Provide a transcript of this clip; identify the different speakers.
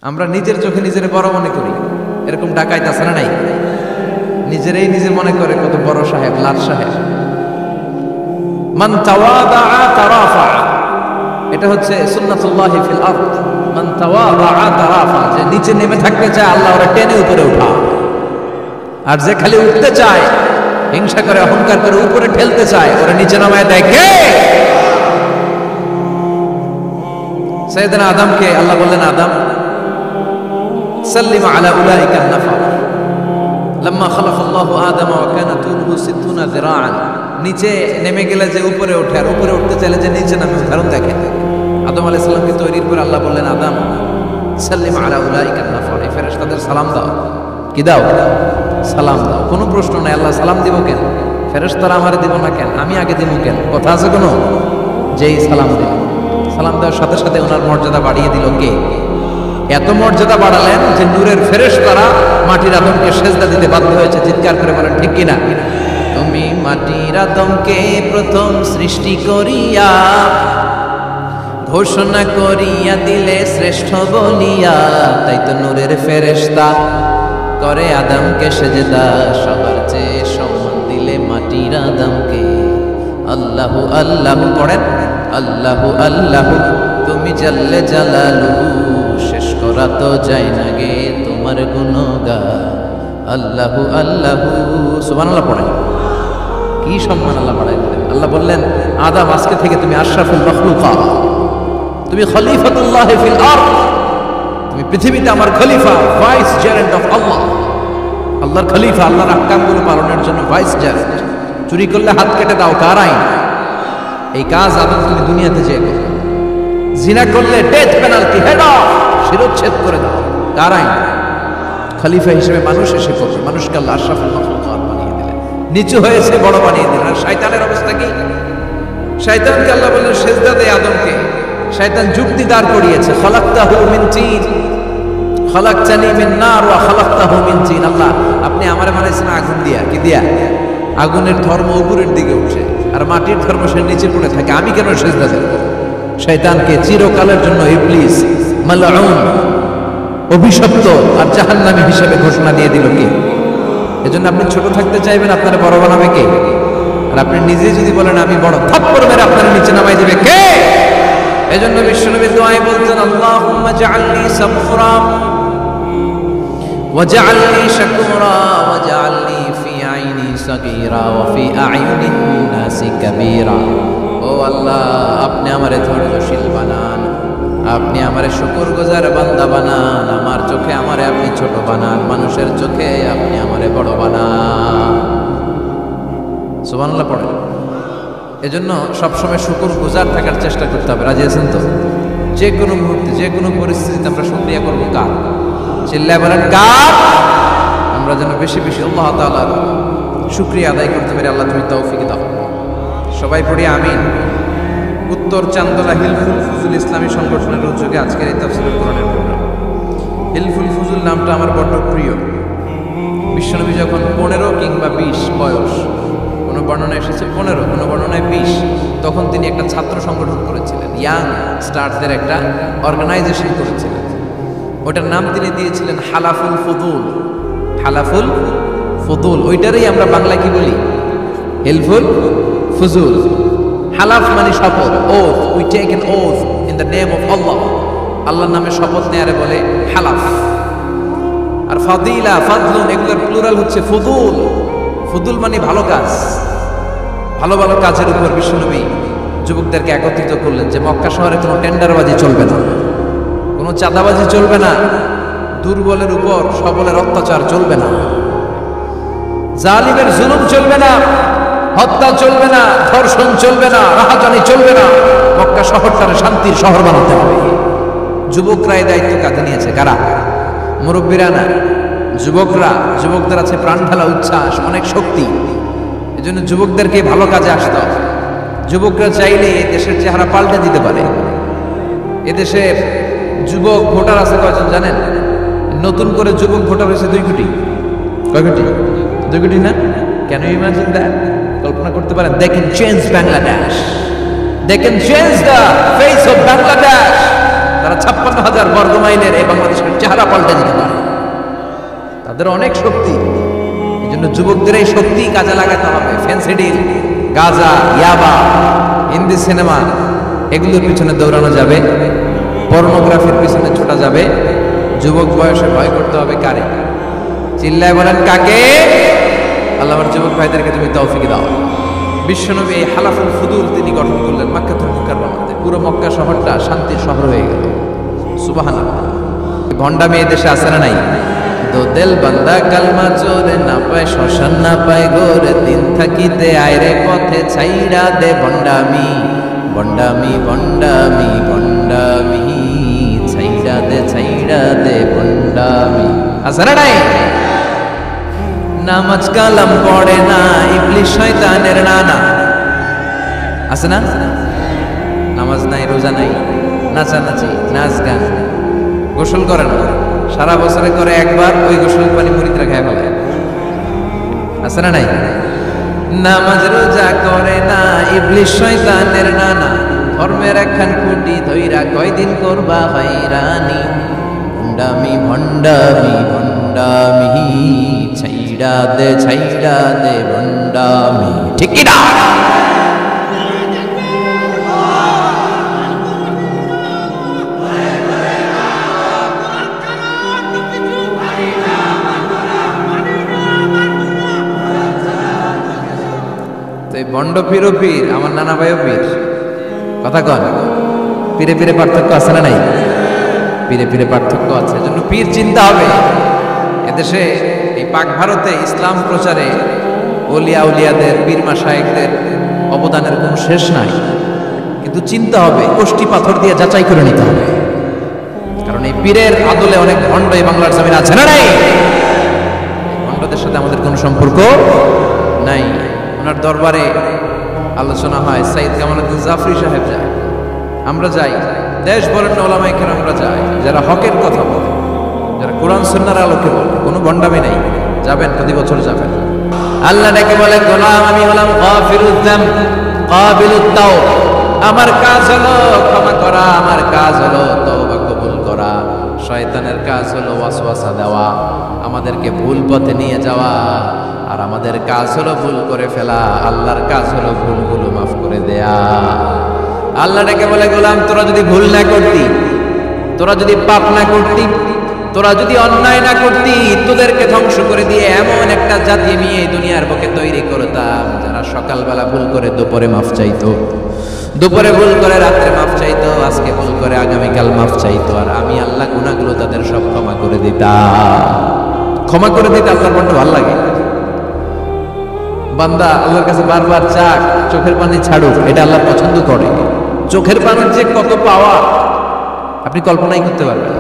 Speaker 1: আমরা নিজের চোখে নিজের বড় মনে করি, এরকম ডাকাইত আছে না নাই? নিজেরাই নিজে মনে করে কত বড় সাহেব, লাট সাহেব। মান তাওয়াদাআ তারাফা, এটা হচ্ছে সুন্নাতুল্লাহি ফিল আরদ। মান তাওয়াদাআ তারাফা, যে নিচে নেমে থাকতে চায় আল্লাহ ওরা টেনে উপরে উঠা, আর যে খালি উঠতে চায়, হিংসা করে, অহংকার করে উপরে ঠেলতে চায়, ওরা নিচে নামায় দেয় কে? সাইয়েদনা আদমকে আল্লাহ বললেন, আদম সাল্লিম আলা উলাইকা নাফার লাম্মা খালাকাল্লাহু আদম ওয়া কানা তুলহু 60 যিরাআন। নিচে নেমে গেলে যে উপরে ওঠে, আর উপরে উঠতে চাইলে যে নিচে নামে, উদাহরণ দেখেন। আদম আলাইহিস সালামকে তৈরির পর আল্লাহ বললেন, আদম সাল্লিম আলা উলাইকা নাফার, এই ফেরেশতাদের সালাম দাও। কি দাও? সালাম দাও। কোনো প্রশ্ন নাই, আল্লাহ সালাম দিব কেন? ফেরেশতারা আমারে দিব না কেন? আমি আগে দিব কেন? কথা আছে কোনো? যেই সালাম দিল, সালাম দেওয়ার সাথে সাথে ওনার মর্যাদা বাড়িয়ে দিল কে? এত মর্যাদা বাড়ালেন যে নূরের ফেরেশতারা মাটির আদমকে সেজদা দিতে বাধ্য হয়েছে। চিৎকার করে বলেন ঠিক কিনা? তুমি মাটির আদমকে প্রথম সৃষ্টি করিয়া ঘোষণা করিয়া দিলে শ্রেষ্ঠ বলিয়া, তাই তো নূরের ফেরেশতা করে আদমকে সেজদা। সবার চেয়ে সম্মান দিলে মাটির আদমকে। আল্লাহু আল্লাহু পড়েন, আল্লাহু আল্লাহু তুমি জাল্লে জালালুহু, শেষ করা তো যায় না গে তোমার গুণগান। আল্লাহু আল্লাহু, সুবহানাল্লাহ পড়েন। কি সম্মান আল্লাহ বাড়াই দিলেন। আল্লাহ বললেন, আদম আজকে থেকে তুমি আশরাফুল মাখলুকাত, তুমি খলিফাতুল্লাহ ফিল আরদ, তুমি পৃথিবীতে আমার খলিফা, ভাইস জেরেন্ট অফ আল্লাহ। আল্লাহর খলিফা, আল্লাহর আহকামগুলো পালনের জন্য ভাইস জেরেন্ট। চুরি করলে হাত কেটে দাও, কার আইন? এই কাজ আদম তুমি দুনিয়াতে যে করো। জিনা করলে ডেথ পেনাল্টি, হেড অফ, শিরোচ্ছেদ করে দাও, কার আইন? খলিফা হিসেবে মানুষ এসে করবে। মানুষকে আল্লাহ আশরাফুল মাখলুকাত বানিয়ে দিলেন, নিচু হয়েছে বড় বানিয়ে দিলেন। আর শয়তানের অবস্থা কি? শয়তানকে আল্লাহ বললেন সেজদা দে আদমকে। শয়তান যুক্তি দাঁড় করিয়েছে, খালাকতাহু মিন তিন খালাকতানি মিন নার ওয়া খালাকতাহু মিন তিন। আল্লাহ আপনি আমারে বানাইছেন আগুন দিয়া। কি দিয়া? আগুনের ধর্ম উপরের দিকে উঠে, আর মাটির ধর্ম সে নিচে পড়ে থাকে, আমি কেন সেজদা দেব? শয়তানকে চিরকালের জন্য ইবলিস মালউন, অভিশপ্ত আর জাহান্নামী হিসেবে ঘোষণা দিয়ে দিল কে? এজন্য আপনি ছোট থাকতে চাইবেন, আপনারা বড় বানাবে কে? আর আপনি নিজে যদি বলেন আমি বড়, থাপ্পড় মেরে আপনার নিচে নামাই দিবে কে? এজন্য বিশ্বনবী দোয়ায় বলতেন, আল্লাহুম্মা জাআলনি সাবরা ওয়া জাআলনি শাকুরা ওয়া জাআলনি ফি আইনি সাগীরা ওয়া ফি আ'ইউনিন নাসি কাবীরা। ও আল্লাহ, আপনি আমারে ধৈর্যশীল বানান, আপনি আমারে শুকরগুজার বান্দা বানান, আমার চোখে আমারে আপনি ছোট বানান, মানুষের চোখে আপনি আমারে বড় বানান। সুবহানাল্লাহ পড়েন। এজন্য সবসময় শুকরগুজার থাকার চেষ্টা করতে হবে। রাজি আছেন তো? যে কোনো মুহূর্তে, যে কোনো পরিস্থিতিতে আমরা শুকরিয়া করবো কার? চিল্লায় বলেন কার? আমরা যেন বেশি বেশি আল্লাহ তাআলার শুকরিয়া আদায় করতে পারি। আল্লাহ তুমি তৌফিক দাও। সবাই পড়ি আমিন। উত্তর চান্দলা হিলফুল ফুজুল ইসলামী সংগঠনের উদ্যোগে আজকের এই তাফসীরুল কোরআনের প্রোগ্রাম। হিলফুল ফুজুল নামটা আমার বড্ড প্রিয়। বিশ্বনবী যখন 15 কিংবা 20 বয়স, কোনো বর্ণনায় এসেছে 15, কোনো বর্ণনায় 20, তখন তিনি একটা ছাত্র সংগঠন করেছিলেন, ইয়াং স্টারদের একটা অর্গানাইজেশন করেছিলেন। ওটার নাম তিনি দিয়েছিলেন হালাফুল ফুদুল। হালাফুল ফুদুল, ওইটারই আমরা বাংলা কি বলি? হিলফুল ফুজুল। হালাফ মানে শপথ, oath, we take an oath in the name of Allah. আল্লাহর নামে শপথ নেয়ারে বলে হালাফ। আর ফাদিলা, ফাদলুন, এগুলোর প্লুরাল হচ্ছে ফুদুল। ফুদুল মানে ভালো কাজ। ভালো ভালো কাজের উপর বিশ্বনবী যুবকদেরকে একত্রিত করলেন যে মক্কা শহরে কোনো টেন্ডারবাজি চলবে না, কোনো চাঁদাবাজি চলবে না, দুর্বলের উপর সবলের অত্যাচার চলবে না, জালিমের জুলুম চলবে না, হত্যা চলবে না, ধর্ষণ চলবে না, রাহাজানি চলবে না। মক্কা শহরটারে শান্তির শহর বানাতে হবে। যুবকরা এই দায়িত্ব কাঁধে নিয়েছে। কারা? মুরব্বীরা না, যুবকরা। যুবকদের আছে প্রাণ ঢালা উচ্ছ্বাস, অনেক শক্তি। এজন্য যুবকদেরকে ভালো কাজে আসতে হবে। যুবকরা চাইলে এই দেশের চেহারা পাল্টে দিতে পারে। এদেশে যুবক ভোটার আছে কয়জন জানেন? নতুন করে যুবক ভোটার হয়েছে 2 কোটি। কয় কোটি? 2 কোটি না? Can you imagine that? কল্পনা করতে পারেন? They can change Bangladesh, they can change the face of Bangladesh. তারা 56,000 বর্গ মাইলের এই বাংলাদেশের চেহারা পাল্টে দিতে পারে। তাদের অনেক শক্তি। এই জন্য যুবকদের এই শক্তি কাজে লাগাতে হবে। ফ্যান্সি ডিল, গাঁজা, ইয়াবা, হিন্দি সিনেমা এগুলোর পিছনে দৌড়ানো যাবে, পর্নোগ্রাফির পিছনে ছোটা যাবে। যুবক বয়সে ভয় করতে হবে কারে? চিল্লায় বলেন কাকে? আল্লাহ আমার যুবক ভাইদেরকে তুমি তৌফিক দাও। বিশ্বনবী এই হালাফুল ফুদুল তিনি গঠন করলেন মক্কাতুল মুকাররমাতে। পুরো মক্কা শহরটা শান্তির শহর হয়ে গেল। সুবহানাল্লাহ। ভণ্ডামি এই দেশে আছে না নাই? দো দিল বান্দা কালমা চোরে না পায় শ্মশান না পায় গোরে, দিন থাকিতে আইরে পথে ছাইরা দে ভণ্ডামি ভণ্ডামি ভণ্ডামি ভণ্ডামি, ছাইরা দে ভণ্ডামি। আছে না নাই? নামাজ কালাম পড়ে না ইবলিস শয়তানের নানা। আছে না? নামাজ নাই, রোজা নাই, নাচানাচি, নাচ গান, গোসল করে না, সারা বছরে করে একবার, ওই গোসল পানি মুরিদরা খায় ফেলে। আছে না নাই? নামাজ রোজা করে না ইবলিস শয়তানের নানা, ধর্মের একখান খুঁটি ধইরা কয়দিন করবা হয়রানি, ভণ্ডামি ভণ্ডামি ভণ্ডামি, ছাইড়া দে ভণ্ডামি। ঠিক কি না? বন্ড পীর ও পীর, আমার নানা ভাইও পীর। কথা কন, পীরে পীরে পার্থক্য আছে না নাই? পীরে পীরে পার্থক্য আছে। এজন্য পীর চিন্তা হবে। এদেশে এই পাক ভারতে ইসলাম প্রচারে ওলিয়া উলিয়াদের, পীর মাশায়েখদের অবদানের কোনো শেষ নাই। কিন্তু চিন্তা হবে, কোষ্টি পাথর দিয়ে যাচাই করে নিতে হবে। কারণ এই পীরের আদলে অনেক ভণ্ড এই বাংলার জমিন আছে না নাই? ভণ্ডদের সাথে আমাদের কোনো সম্পর্ক নাই। ওনার দরবারে আলোচনা হয়, সাইয়্যিদ কামালউদ্দিন জাফরি সাহেব যায়, আমরা যাই, দেশ বরেণ্য ওলামায়ে কেরামরা যায়, যারা হকের কথা বলে, যারা কোরআন সুন্নাহর আলোকে বলে, কোনো ভণ্ডামি নাই। যাবেন, প্রতি বছর যাবেন। আল্লাহ ডেকে বলে, গোলাম আমি হলাম গাফিরুদ যামব কাবিলুত তাওব। আমার কাজ হলো ক্ষমা করা, আমার কাজ হলো তওবা কবুল করা। শয়তানের কাজ হলো ওয়াসওয়াসা দেওয়া, আমাদেরকে ভুল পথে নিয়ে যাওয়া। আর আমাদের কাজ হলো ভুল করে ফেলা, আল্লাহর কাজ হলো ভুলগুলো মাফ করে দেয়া। আল্লাহ ডেকে বলে, গোলাম তোরা যদি ভুল না করতি, তোরা যদি পাপ না করতি, তোরা যদি অন্যায় না করতি, তোদেরকে ধ্বংস করে দিয়ে এমন একটা জাতি নিয়ে দুনিয়ার বুকে তৈরি করতাম, যারা সকালবেলা ভুল করে দুপুরে মাফ চাইতো, দুপুরে ভুল করে রাত্রে মাফ চাইতো, আজকে ভুল করে আগামীকাল মাফ চাইতো। আর আমি আল্লাহ গুনাহগুলো তাদের সব ক্ষমা করে দিতাম। ক্ষমা করে দিতে আল্লাহর বড় ভালো লাগে। বান্দা আল্লাহর কাছে বারবার চাক, চোখের পানি ছাড়ুক, এটা আল্লাহ পছন্দ করে। চোখের পানির যে কত পাওয়া আপনি কল্পনাই করতে পারবেন।